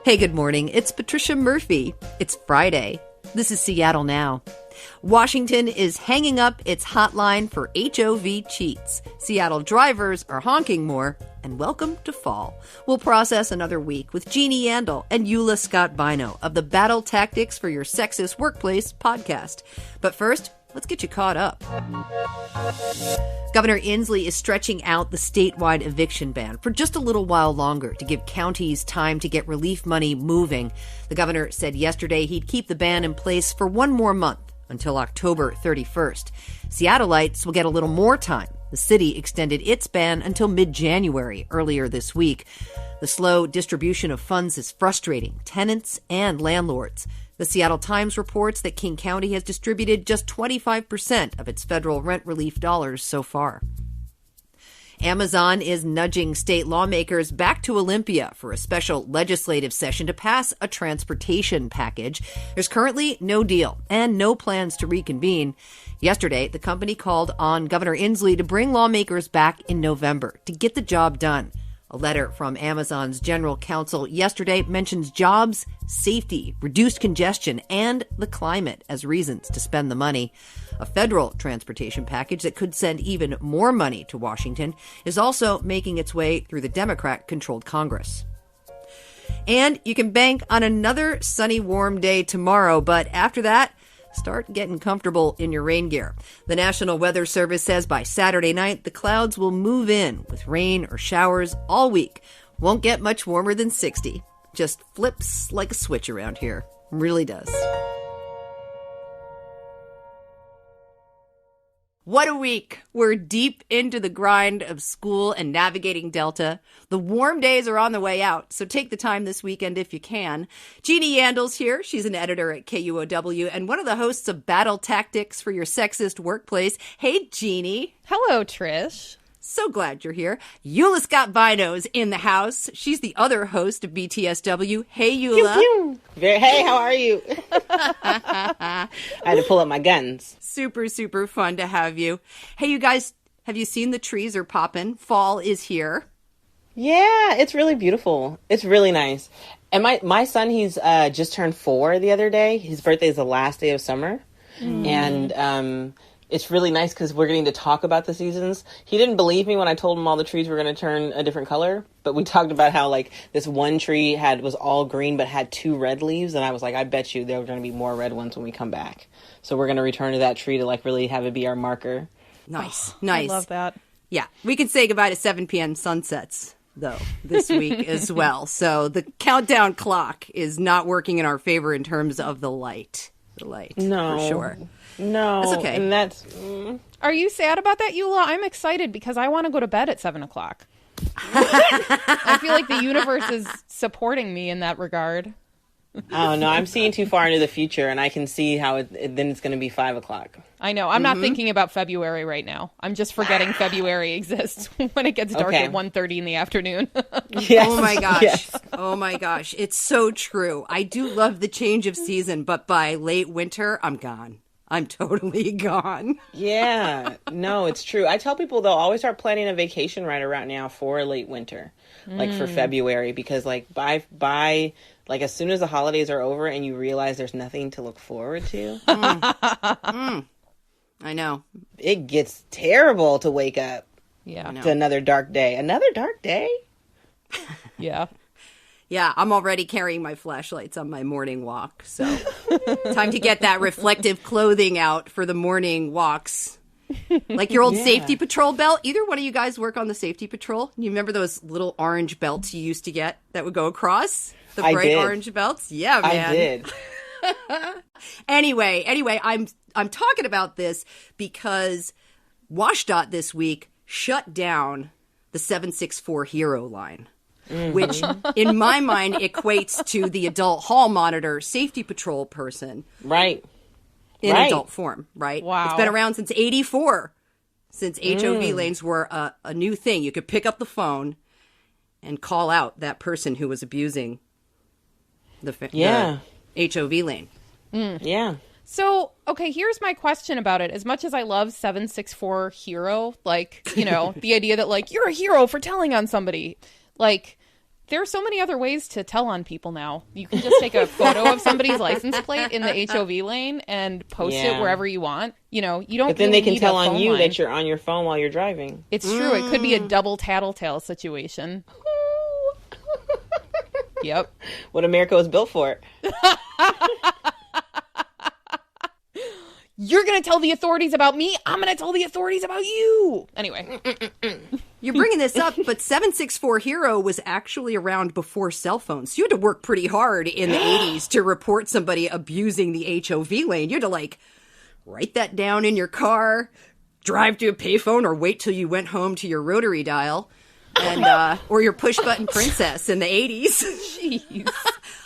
Hey, good morning. It's Patricia Murphy. It's Friday. This is Seattle Now. Washington is hanging up its hotline for HOV cheats. Seattle drivers are honking more, and welcome to fall. We'll process another week with Jeannie Yandel and Eula Bynoe of the Battle Tactics for Your Sexist Workplace podcast. But first, let's get you caught up. Governor Inslee is stretching out the statewide eviction ban for just a little while longer to give counties time to get relief money moving. The governor said yesterday he'd keep the ban in place for one more month until October 31st. Seattleites will get a little more time. The city extended its ban until mid-January earlier this week. The slow distribution of funds is frustrating tenants and landlords. The Seattle Times reports that King County has distributed just 25% of its federal rent relief dollars so far. Amazon is nudging state lawmakers back to Olympia for a special legislative session to pass a transportation package. There's currently no deal and no plans to reconvene. Yesterday, the company called on Governor Inslee to bring lawmakers back in November to get the job done. A letter from Amazon's general counsel yesterday mentions jobs, safety, reduced congestion, and the climate as reasons to spend the money. A federal transportation package that could send even more money to Washington is also making its way through the Democrat-controlled Congress. And you can bank on another sunny, warm day tomorrow, but after that, start getting comfortable in your rain gear. The National Weather Service says by Saturday night, the clouds will move in with rain or showers all week. Won't get much warmer than 60. Just flips like a switch around here. Really does. What a week. We're deep into the grind of school and navigating Delta. The warm days are on the way out, so take the time this weekend if you can. Jeannie Yandel's here. She's an editor at KUOW and one of the hosts of Battle Tactics for Your Sexist Workplace. Hey, Jeannie. Hello, Trish. So glad you're here. Eula Bynoe's in the house. She's the other host of BTSW. Hey, Eula. Pew, pew. Hey, how are you? I had to pull up my guns. Super, super fun to have you. Hey, you guys, have you seen the trees are popping? Fall is here. Yeah, it's really beautiful. It's really nice. And my son, he's just turned 4 the other day. His birthday is the last day of summer. And it's really nice because we're getting to talk about the seasons. He didn't believe me when I told him all the trees were going to turn a different color. But we talked about how, like, this one tree was all green but had 2 red leaves. And I was like, I bet you there are going to be more red ones when we come back. So we're going to return to that tree to, like, really have it be our marker. Nice. Nice. I love that. Yeah. We could say goodbye to 7 p.m. sunsets, though, this week as well. So the countdown clock is not working in our favor in terms of the light. No. For sure. No. That's okay. And that's... Are you sad about that, Eula? I'm excited because I want to go to bed at 7 o'clock. I feel like the universe is supporting me in that regard. Oh, no, I'm seeing too far into the future, and I can see how then it's going to be 5 o'clock. I know. I'm not thinking about February right now. I'm just forgetting February exists when it gets dark at 1:30 in the afternoon. Yes. Oh, my gosh. Yes. Oh, my gosh. It's so true. I do love the change of season, but by late winter, I'm gone. I'm totally gone. Yeah, no, it's true. I tell people they'll always start planning a vacation right around now for late winter, like for February, because like by like as soon as the holidays are over and you realize there's nothing to look forward to. I know. It gets terrible to wake up to another dark day. Another dark day? Yeah. Yeah, I'm already carrying my flashlights on my morning walk, so time to get that reflective clothing out for the morning walks. Like your old safety patrol belt. Either one of you guys work on the safety patrol? You remember those little orange belts you used to get that would go across? The bright orange belts? Yeah, man. I did. Anyway, I'm talking about this because WashDOT this week shut down the 764 Hero line. Which, in my mind, equates to the adult hall monitor safety patrol person. Right. In adult form, right? Wow. It's been around since 1984, since HOV lanes were a new thing. You could pick up the phone and call out that person who was abusing the HOV lane. Yeah. So, okay, here's my question about it. As much as I love 764 Hero, like, you know, the idea that, like, you're a hero for telling on somebody, like... There are so many other ways to tell on people now. You can just take a photo of somebody's license plate in the HOV lane and post it wherever you want. You know, you don't. But then really they can need tell a on phone you line. that you're on your phone while you're driving. It's true. It could be a double tattletale situation. Yep. What America was built for. You're going to tell the authorities about me. I'm going to tell the authorities about you. Anyway. You're bringing this up, but 764 Hero was actually around before cell phones. You had to work pretty hard in the 80s to report somebody abusing the HOV lane. You had to, like, write that down in your car, drive to a payphone, or wait till you went home to your rotary dial. And or your push-button princess in the 80s. Jeez.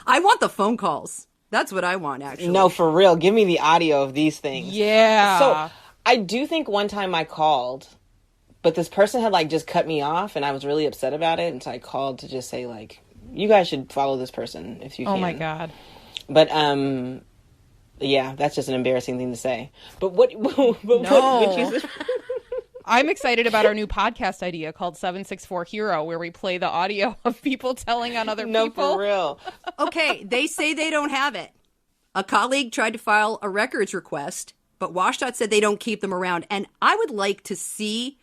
I want the phone calls. That's what I want, actually. No, for real. Give me the audio of these things. Yeah. So I do think one time I called, but this person had like just cut me off and I was really upset about it. And so I called to just say like, you guys should follow this person if you can. Oh my God. But, yeah, that's just an embarrassing thing to say. But what No. what you said? I'm excited about our new podcast idea called 764 Hero, where we play the audio of people telling on other No, people. for real. Okay, they say they don't have it. A colleague tried to file a records request, but WSDOT said they don't keep them around. And I would like to see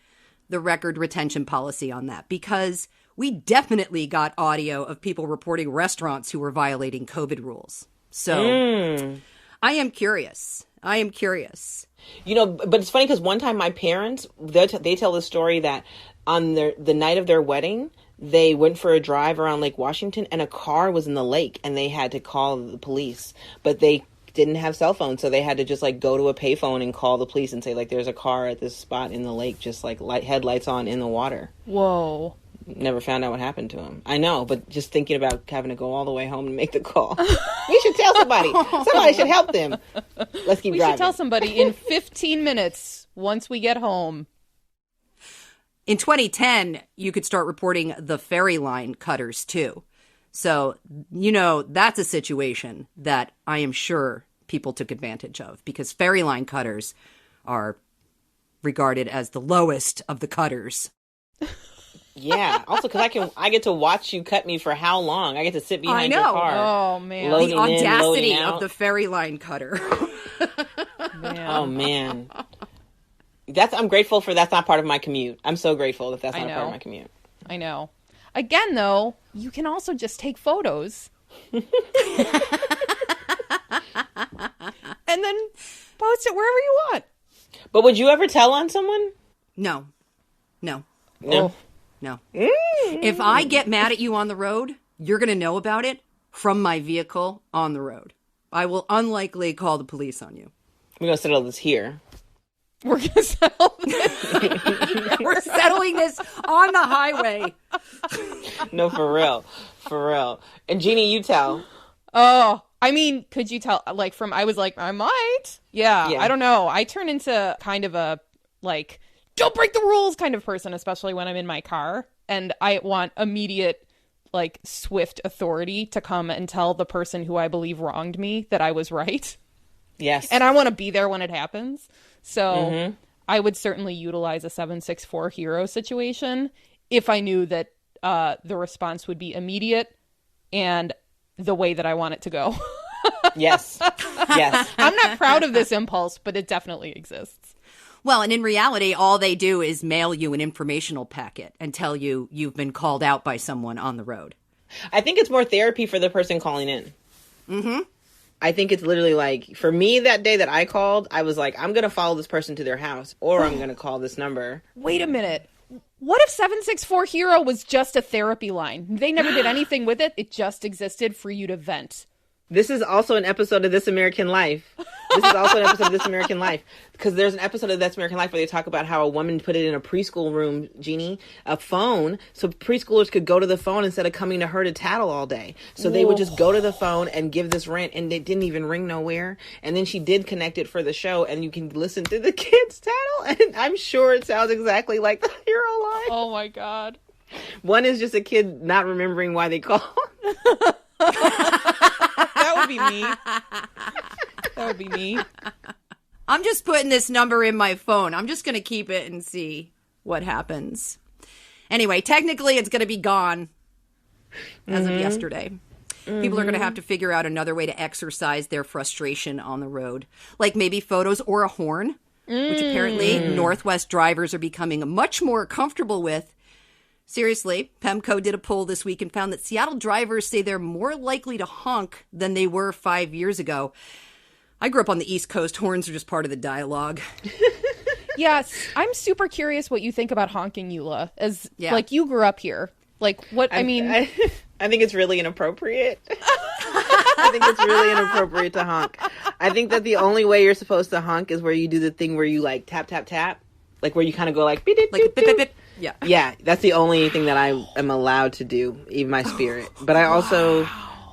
the record retention policy on that, because we definitely got audio of people reporting restaurants who were violating COVID rules. So I am curious. You know, but it's funny because one time my parents, they tell the story that on the night of their wedding, they went for a drive around Lake Washington and a car was in the lake and they had to call the police, but they didn't have cell phones. So they had to just like go to a payphone and call the police and say like, there's a car at this spot in the lake, just like headlights on in the water. Whoa. Never found out what happened to him. I know, but just thinking about having to go all the way home to make the call. We should tell somebody. Somebody should help them. Let's keep driving. We should tell somebody in 15 minutes once we get home. In 2010, you could start reporting the ferry line cutters too. So, you know, that's a situation that I am sure people took advantage of, because ferry line cutters are regarded as the lowest of the cutters. Yeah. Also, because I get to watch you cut me for how long? I get to sit behind your I know. car. Oh, man. Loading The audacity in, loading of the ferry line cutter. Man. Oh man. I'm grateful for that's not part of my commute. I'm so grateful that that's not a part of my commute. I know. Again, though, you can also just take photos. And then post it wherever you want. But would you ever tell on someone? No. No. No. If I get mad at you on the road, you're going to know about it from my vehicle on the road. I will unlikely call the police on you. We're going to settle this here. We're going to settle this. We're settling this on the highway. No, for real. For real. And Jeannie, you tell. Oh, I mean, could you tell, like, I was like, I might. Yeah, I don't know. I turn into kind of a, like, don't break the rules kind of person, especially when I'm in my car. And I want immediate, like, swift authority to come and tell the person who I believe wronged me that I was right. Yes. And I want to be there when it happens. So I would certainly utilize a 764 Hero situation if I knew that the response would be immediate and the way that I want it to go. Yes. Yes. I'm not proud of this impulse, but it definitely exists. Well, and in reality, all they do is mail you an informational packet and tell you you've been called out by someone on the road. I think it's more therapy for the person calling in. Mm-hmm. I think it's literally like, for me that day that I called, I was like, I'm going to follow this person to their house or I'm going to call this number. Wait a minute. What if 764 Hero was just a therapy line? They never did anything with it. It just existed for you to vent. This is also an episode of This American Life. Because there's an episode of This American Life where they talk about how a woman put it in a preschool room, Jeannie, a phone, so preschoolers could go to the phone instead of coming to her to tattle all day. So they would just go to the phone and give this rant, and it didn't even ring nowhere. And then she did connect it for the show, and you can listen to the kids tattle, and I'm sure it sounds exactly like the Hero line. Oh my God. One is just a kid not remembering why they called. That would be me. That would be me. I'm just putting this number in my phone. I'm just going to keep it and see what happens. Anyway, technically it's going to be gone as of yesterday. People are going to have to figure out another way to exercise their frustration on the road. Like maybe photos or a horn, which apparently Northwest drivers are becoming much more comfortable with. Seriously, PEMCO did a poll this week and found that Seattle drivers say they're more likely to honk than they were 5 years ago. I grew up on the East Coast. Horns are just part of the dialogue. Yes, I'm super curious what you think about honking, Eula. Like, you grew up here. Like, what, I mean... I think it's really inappropriate. I think it's really inappropriate to honk. I think that the only way you're supposed to honk is where you do the thing where you, like, tap, tap, tap. Like, where you kind of go like... Like, bip, bip, bip. Yeah. Yeah, that's the only thing that I am allowed to do, even my spirit. But I also...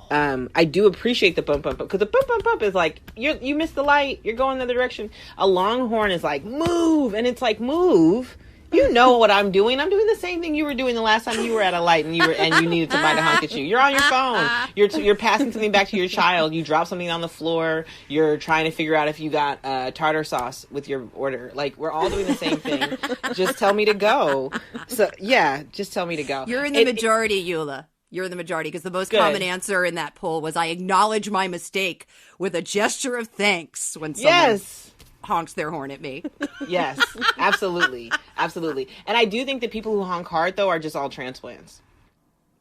I do appreciate the bump, bump, bump. Because the bump, bump, bump is like, you missed the light. You're going the other direction. A longhorn is like, move. And it's like, move. You know what I'm doing. I'm doing the same thing you were doing the last time you were at a light and you needed somebody to honk at you. You're on your phone. You're passing something back to your child. You drop something on the floor. You're trying to figure out if you got tartar sauce with your order. Like, we're all doing the same thing. Just tell me to go. So, yeah, just tell me to go. You're in the majority, Eula. You're in the majority because the most common answer in that poll was, I acknowledge my mistake with a gesture of thanks when someone honks their horn at me. Yes, absolutely. Absolutely. And I do think that people who honk hard, though, are just all transplants.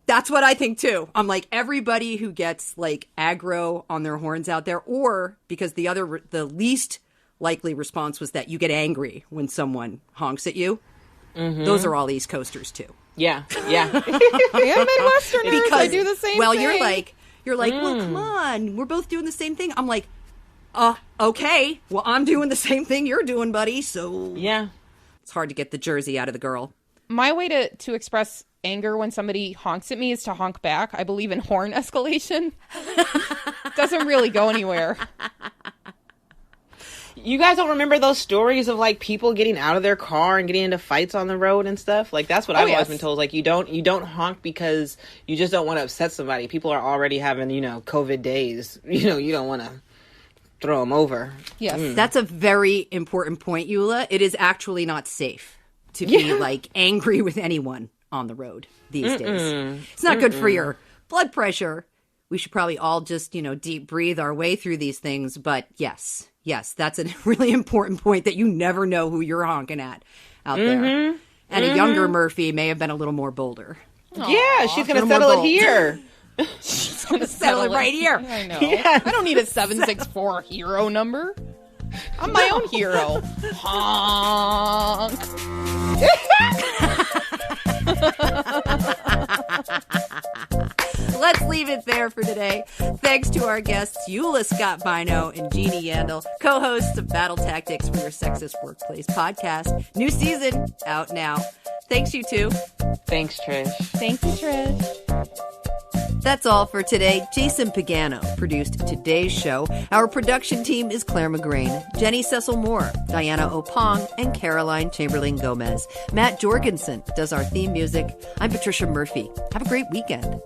That's what I think, too. I'm like, everybody who gets, like, aggro on their horns out there, or because the least likely response was that you get angry when someone honks at you. Mm-hmm. Those are all East Coasters, too. Yeah, yeah. And Midwesterners, because I do the same thing. Well, you're like, well, come on. We're both doing the same thing. I'm like, okay. Well, I'm doing the same thing you're doing, buddy. So yeah, it's hard to get the jersey out of the girl. My way to express anger when somebody honks at me is to honk back. I believe in horn escalation. Doesn't really go anywhere. You guys don't remember those stories of like people getting out of their car and getting into fights on the road and stuff? Like that's what I've always been told. Like you don't honk because you just don't want to upset somebody. People are already having, COVID days. You don't want to throw them over. Yes. That's a very important point, Eula. It is actually not safe to be like angry with anyone on the road these days. It's not good for your blood pressure. We should probably all just, deep breathe our way through these things. But yes, that's a really important point that you never know who you're honking at out there. And a younger Murphy may have been a little more bolder. Aww. Yeah, she's going to settle it here. She's going to settle it right here. I know. Yes. I don't need a 764 hero number. I'm my own hero. Honk. Let's leave it there for today. Thanks to our guests, Eula Scott Bynoe and Jeannie Yandel, co-hosts of Battle Tactics for Your Sexist Workplace podcast. New season out now. Thanks, you two. Thanks, Trish. Thank you, Trish. That's all for today. Jason Pagano produced today's show. Our production team is Clare McGrane, Jenny Cecil Moore, Diana Opong, and Caroline Chamberlain Gomez. Matt Jorgensen does our theme music. I'm Patricia Murphy. Have a great weekend.